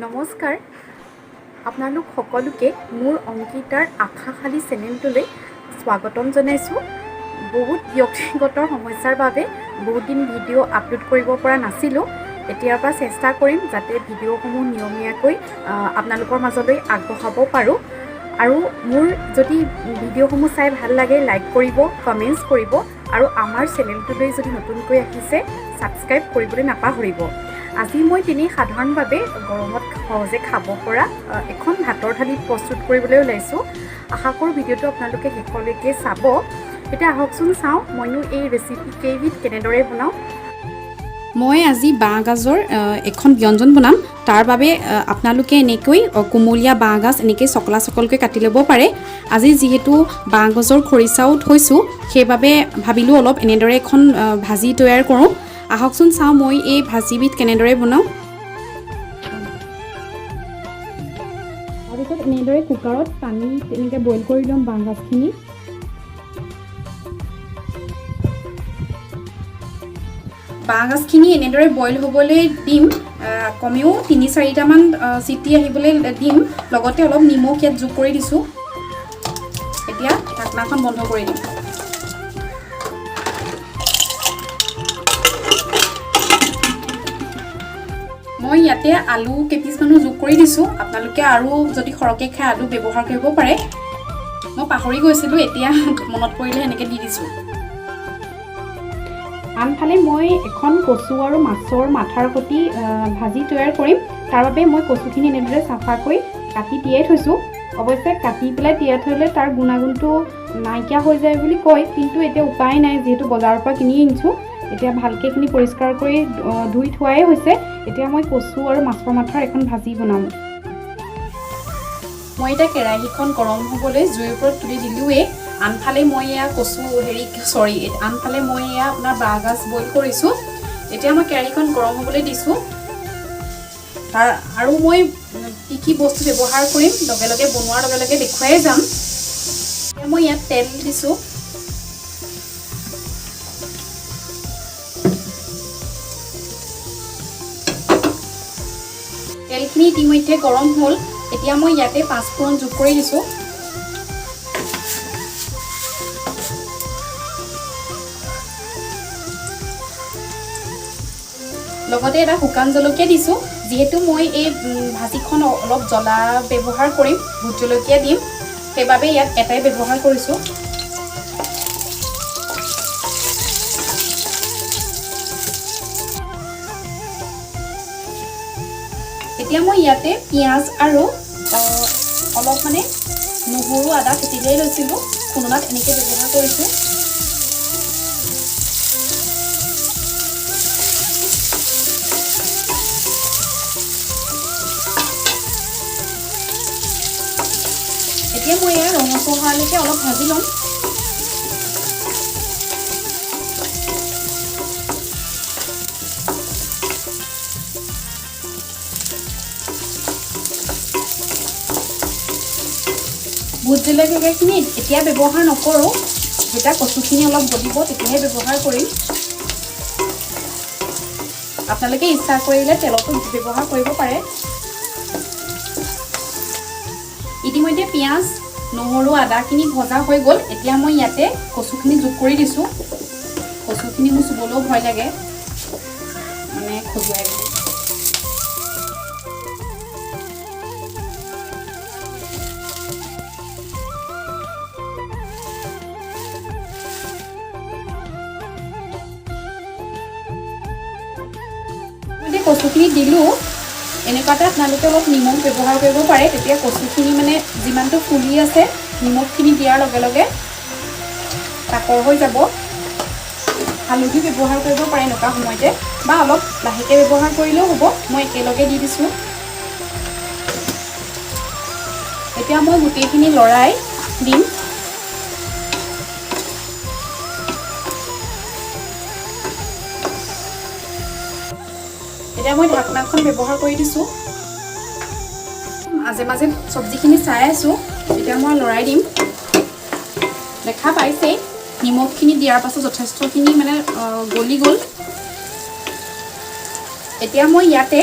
নমস্কাৰ আপোনালোক সকলোকে মোৰ অংকিতাৰ আশাশালী চেনেলটোলৈ স্বাগতম জনাইছোঁ। বহুত ব্যক্তিগত সমস্যাৰ বাবে বহুত দিন ভিডিঅ' আপলোড কৰিব পৰা নাছিলোঁ। এতিয়াৰ পৰা চেষ্টা কৰিম যাতে ভিডিঅ'সমূহ নিয়মীয়াকৈ আপোনালোকৰ মাজলৈ আগবঢ়াব পাৰোঁ। আৰু মোৰ যদি ভিডিঅ'সমূহ চাই ভাল লাগে লাইক কৰিব, কমেণ্টছ কৰিব আৰু আমাৰ চেনেলটোলৈ যদি নতুনকৈ আহিছে ছাবস্ক্ৰাইব কৰিবলৈ নাপাহৰিব। আজি মই তেনেই সাধাৰণভাৱে গৰমত সহজে খাব পৰা এখন ভাতৰ থালি প্ৰস্তুত কৰিবলৈ ওলাইছোঁ। আশা কৰোঁ ভিডিঅ'টো আপোনালোকে শেষলৈকে চাব। এতিয়া আহকচোন চাওঁ মইনো এই ৰেচিপি কেইবিধ কেনেদৰে বনাওঁ। মই আজি বাঁহগাজৰ এখন ব্যঞ্জন বনাম। তাৰ বাবে আপোনালোকে এনেকৈ কোমলীয়া বাঁহগাজ এনেকৈ চকলা চকলকৈ কাটি ল'ব পাৰে। আজি যিহেতু বাঁহগাজৰ খৰিচাও থৈছোঁ সেইবাবে ভাবিলোঁ অলপ এনেদৰে এখন ভাজি তৈয়াৰ কৰোঁ। আহকচোন চাওঁ মই এই ভাজিবিধ কেনেদৰে বনাওঁ। তাৰপিছত এনেদৰে কুকাৰত পানী তেনেকৈ বইল কৰি ল'ম বাঁহগাজখিনি। বাঁহগাজখিনি এনেদৰে বইল হ'বলৈ দিম, কমেও ৩-৪টামান চিটি আহিবলৈ দিম। লগতে অলপ নিমখ ইয়াত যোগ কৰি দিছোঁ। এতিয়া ঢাকনাখন বন্ধ কৰি দিম। মই ইয়াতে আলু কেইপিচমানো যোগ কৰি দিছোঁ। আপোনালোকে আৰু যদি সৰহকৈ খাই আলু ব্যৱহাৰ কৰিব পাৰে। মই পাহৰি গৈছিলোঁ, এতিয়া মনত পৰিলে এনেকৈ দি দিছোঁ। আনফালে মই এখন কচু আৰু মাছৰ মাথাৰ সৈতে ভাজি তৈয়াৰ কৰিম। তাৰ বাবে মই কচুখিনি এনেদৰে চাফাকৈ কাটি তিয়াই থৈছোঁ। অৱশ্যে কাটি পেলাই তিয়াই থ'লে তাৰ গুণাগুণটো নাইকিয়া হৈ যায় বুলি কয়, কিন্তু এতিয়া উপায় নাই যিহেতু বজাৰৰ পৰা কিনি আনিছোঁ। এতিয়া ভালকৈ এইখিনি পৰিষ্কাৰ কৰি ধুই থোৱাই হৈছে। এতিয়া মই কচু আৰু মাছৰ মাথাৰ এখন ভাজি বনাম। মই এতিয়া কেৰাহীখন গৰম হ'বলৈ জুইৰ ওপৰত তুলি দিলোঁৱেই। আনফালে মই এয়া আনফালে মই এয়া আপোনাৰ বাঁহগাজ বইল কৰিছোঁ। এতিয়া মই কেৰাহীখন গৰম হ'বলৈ দিছোঁ। আৰু মই কি বস্তু ব্যৱহাৰ কৰিম লগে লগে বনোৱাৰ লগে লগে দেখুৱাই যাম। এতিয়া মই ইয়াত তেল দিছোঁ। তেলখিনি ইতিমধ্যে গৰম হ'ল। এতিয়া মই ইয়াতে 5 ফোৰণ যোগ কৰি দিছোঁ। লগতে এটা শুকান জলকীয়া দিছোঁ। যিহেতু মই এই ভাজিখন অলপ জ্বলা ব্যৱহাৰ কৰিম, ভোট জলকীয়া দিম, সেইবাবে ইয়াত এটাই ব্যৱহাৰ কৰিছোঁ। এতিয়া মই ইয়াতে পিঁয়াজ আৰু অলপ নহৰু আদা কুটিলেই লৈছিলোঁ, খুন্দনাত এনেকৈ ব্যৱহাৰ কৰিছোঁ। এতিয়া মই এয়া ৰঙচুৱা হোৱালৈকে অলপ ভাজি ল'ম। ভোট জলকীয়াখিনি এতিয়া ব্যৱহাৰ নকৰোঁ, যেতিয়া কচুখিনি অলপ গলিব তেতিয়াহে ব্যৱহাৰ কৰিম। আপোনালোকে ইচ্ছা কৰিলে তেলতো ব্যৱহাৰ কৰিব পাৰে। ইতিমধ্যে পিঁয়াজ, নহৰু, আদাখিনি ভজা হৈ গ'ল। এতিয়া মই ইয়াতে কচুখিনি যোগ কৰি দিছোঁ। কচুখিনি মোৰ চুবলৈও ভয় লাগে, খজুৱাই বুলি। কচুখিনি দিলোঁ। এনেকুৱাতে আপোনালোকে অলপ নিমখ ব্যৱহাৰ কৰিব পাৰে। তেতিয়া কচুখিনি যিমানটো ফুলি আছে নিমখখিনি দিয়াৰ লগে লগে কাকৰ হৈ যাব। হালধি ব্যৱহাৰ কৰিব পাৰে এনেকুৱা সময়তে, বা অলপ লাহেকৈ ব্যৱহাৰ কৰিলেও হ'ব। মই একেলগে দি দিছোঁ। এতিয়া মই গোটেইখিনি লৰাই দিম। এতিয়া মই ঢাকনাখন ব্যৱহাৰ কৰি দিছোঁ। মাজে মাজে চব্জিখিনি চাই আছোঁ। এতিয়া মই লৰাই দিম। দেখা পাইছেই নিমখখিনি দিয়াৰ পাছত যথেষ্টখিনি গলি গ'ল। এতিয়া মই ইয়াতে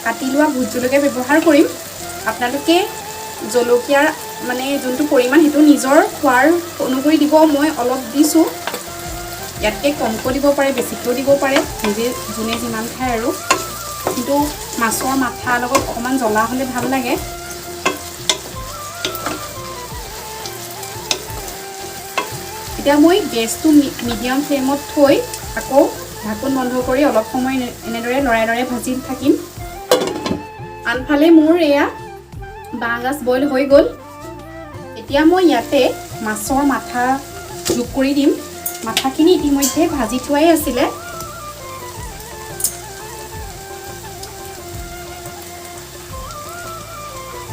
কাটি লোৱা ভোট জলকীয়া ব্যৱহাৰ কৰিম। আপোনালোকে জলকীয়াৰ মানে যোনটো পৰিমাণ সেইটো নিজৰ খোৱাৰ অনুসৰি দিব। মই অলপ দিছোঁ, ইয়াতকৈ কমকৈ দিব পাৰে, বেছিকৈও দিব পাৰে, নিজে যোনে যিমান খায় আৰু। কিন্তু মাছৰ মাথাৰ লগত অকণমান জ্বলা হ'লে ভাল লাগে। এতিয়া মই গেছটো মিডিয়াম ফ্লেমত থৈ আকৌ ঢাকোন বন্ধ কৰি অলপ সময় এনেদৰে লৰাই লৰাই ভাজি থাকিম। আনফালে মোৰ এয়া বাঁহগাজ বইল হৈ গ'ল। এতিয়া মই ইয়াতে মাছৰ মাথা যোগ কৰি দিম। মাথাখিনি ইতিমধ্যে ভাজি থোৱাই আছিলে।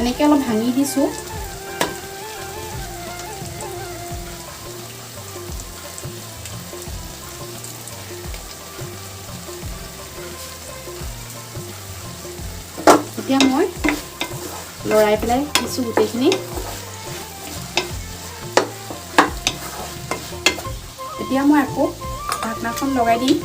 এনেকৈ অলপ ভাঙি দিছোঁ। এতিয়া মই লৰাই পেলাই দিছোঁ গোটেইখিনি। এতিয়া মই আকৌ ঢাকনাখন লগাই দিম।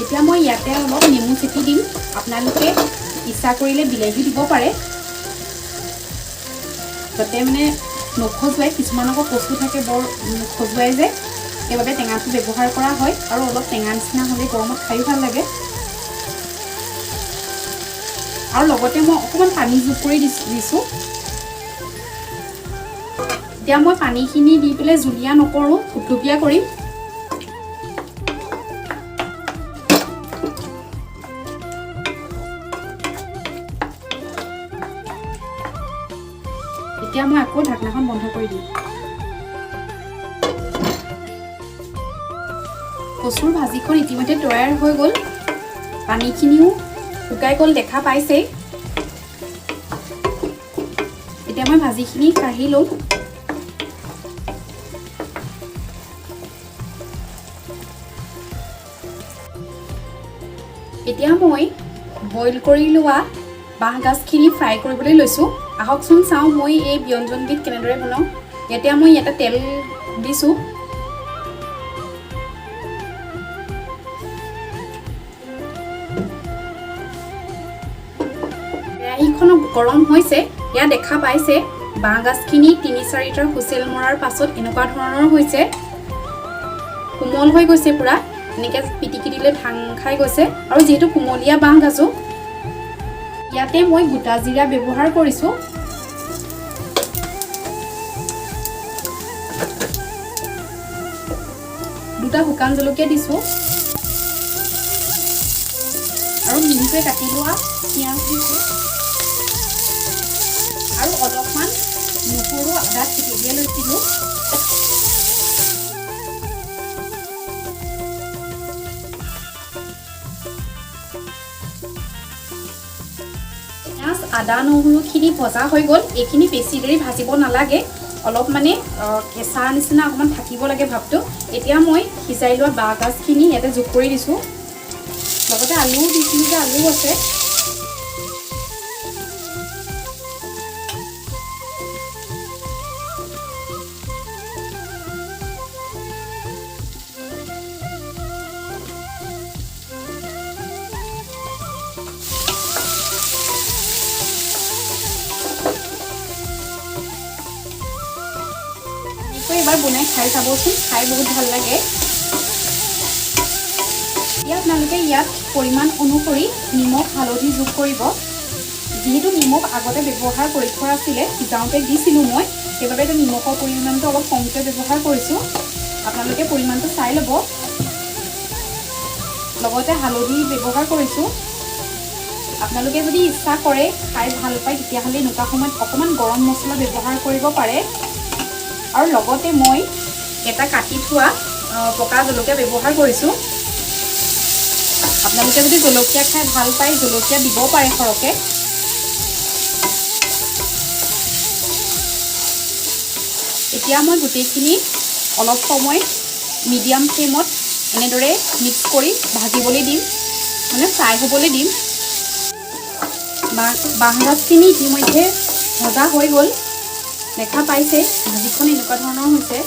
এতিয়া মই ইয়াতে অলপ নেমু চেপি দিম। আপোনালোকে ইচ্ছা কৰিলে বিলাহী দিব পাৰে, যাতে মানে নখজুৱাই। কিছুমান আকৌ কচু থাকে বৰ খজুৱাই যে, সেইবাবে টেঙাটো ব্যৱহাৰ কৰা হয়। আৰু অলপ টেঙা নিচিনা হ'লে গৰমত খায়ো ভাল লাগে। আৰু লগতে মই অকণমান পানী যোগ কৰি দিছোঁ। এতিয়া মই পানীখিনি দি পেলাই জুলীয়া নকৰোঁ, থুপথুপীয়া কৰিম। এতিয়া মই আকৌ ঢাকনাখন বন্ধ কৰি দিম। কচুৰ ভাজিখন ইতিমধ্যে তৈয়াৰ হৈ গ'ল। পানীখিনিও শুকাই গ'ল, দেখা পাইছেই। এতিয়া মই ভাজিখিনি কাঢ়ি লওঁ। এতিয়া মই বইল কৰি লোৱা বাঁহগাজখিনি ফ্ৰাই কৰিবলৈ লৈছোঁ। আহকচোন চাওঁ মই এই ব্যঞ্জনবিধ কেনেদৰে বনাওঁ। এতিয়া মই ইয়াতে তেল দিছোঁ। কেৰাহীখন গৰম হৈছে, এয়া দেখা পাইছে। বাঁহগাজখিনি ৩-৪টা হুইচেল মৰাৰ পাছত এনেকুৱা ধৰণৰ হৈছে, কোমল হৈ গৈছে পুৰা। এনেকৈ পিটিকি দিলে ভাং খাই গৈছে। আৰু যিহেতু কুমলীয়া বাঁহগাজো, ইয়াতে মই গোটা জিৰা ব্যৱহাৰ কৰিছোঁ। দুটা শুকান জলকীয়া দিছোঁ আৰু মিহিকৈ কাটি লোৱা পিঁয়াজ দিছোঁ আৰু অলপমান নহৰু আদা থেতেলিয়াই লৈছিলোঁ। পিঁয়াজ আদা নহৰুখিনি ভজা হৈ গ'ল। এইখিনি বেছি দেৰি ভাজিব নালাগে, অলপ মানে কেঁচা নিচিনা অকণমান থাকিব লাগে ভাৱটো। এতিয়া মই সিজাই লোৱা বাঁহগাজখিনি ইয়াতে যোগ কৰি দিছোঁ। লগতে আলুও দিছিলোঁ যে আলুও আছে। এবাৰ বনাই খাই চাবচোন, খাই বহুত ভাল লাগে। এতিয়া আপোনালোকে ইয়াত পৰিমাণ অনুসৰি নিমখ হালধি যোগ কৰিব। যিহেতু নিমখ আগতে ব্যৱহাৰ কৰি থোৱা আছিলে, সিজাওঁতে দিছিলোঁ মই, সেইবাবে এতিয়া নিমখৰ পৰিমাণটো অলপ কমকৈ ব্যৱহাৰ কৰিছোঁ। আপোনালোকে পৰিমাণটো চাই ল'ব। লগতে হালধি ব্যৱহাৰ কৰিছোঁ। আপোনালোকে যদি ইচ্ছা কৰে, খাই ভাল পায়, তেতিয়াহ'লে এনেকুৱা সময়ত অকণমান গৰম মছলা ব্যৱহাৰ কৰিব পাৰে। আৰু লগতে মই এটা কাটি থোৱা পকা জলকীয়া ব্যৱহাৰ কৰিছোঁ। আপোনালোকে যদি জলকীয়া খাই ভাল পায়, জলকীয়া দিব পাৰে সৰহকৈ। এতিয়া মই গোটেইখিনি অলপ সময় মিডিয়াম ফ্লেমত এনেদৰে মিক্স কৰি ভাজিবলৈ দিম, মানে ফ্ৰাই হ'বলৈ দিম। বাঁহগাজখিনি ইতিমধ্যে ভজা হৈ গ'ল, দেখা পাইছে। ভাজিখন এনেকুৱা ধৰণৰ হৈছে।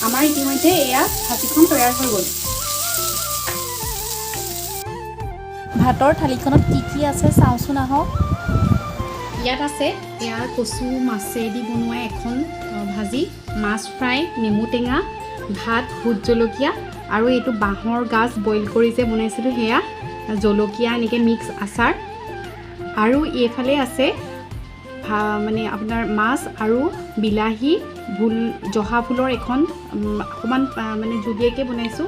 আমাৰ ইতিমধ্যে এয়া ভাজিখন তৈয়াৰ হৈ গ'ল। ভাতৰ থালিখনত কি আছে চাওঁচোন আহক। ইয়াত আছে এয়া কচু মাছেদি বনোৱা এখন ভাজি, মাছ ফ্ৰাই, নেমু টেঙা, ভাত, ভোট জলকীয়া আৰু এইটো বাঁহৰ গাজ বইল কৰি যে বনাইছিলোঁ সেয়া, জলকীয়া এনেকৈ মিক্স আচাৰ, আৰু এইফালে আছে মানে আপোনাৰ মাছ আৰু বিলাহী, জহা ফুলৰ এখন অকণমান মানে জুলীয়াকৈ বনাইছোঁ।